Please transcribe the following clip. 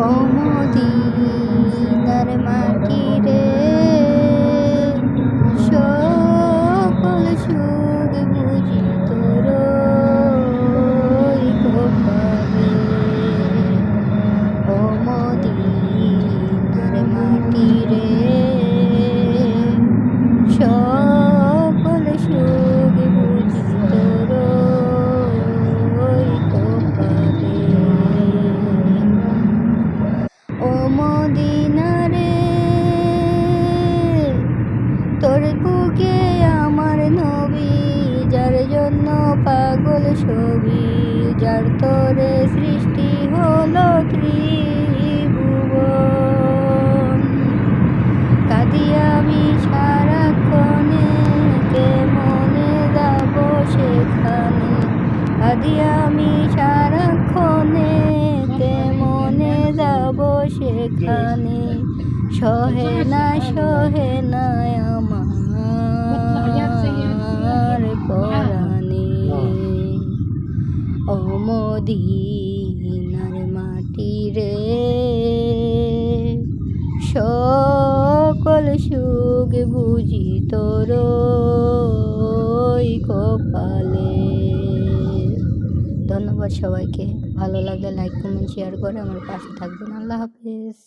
ও মদিনার মাটি রে, সকল সুখ বুঝি তোর কপালে। ও মদিনার মাটি রে, সকল সুখ বুঝি তোর কপালে। ও মদিনা রে, তোর বুকে আমার নবী, যার জন্য পাগল ছবি, যার তোরে সৃষ্টি হলো ত্রিভুবন। কাঁদি আমি সারাক্ষণে, কেমনে যাব সেখানে। কাঁদি আমি সারাক্ষণে, কেমনে যাব সেখানে। সহে না আমার পরাণে। ও মদিনার মাটি রে, সকল সুখ বুঝি তোর কপালে। ধন্যবাদ সবাইকে। ভালো লাগলে লাইক কমেন্ট শেয়ার করে আমার পাশে থাকবেন। আল্লাহ হাফেজ।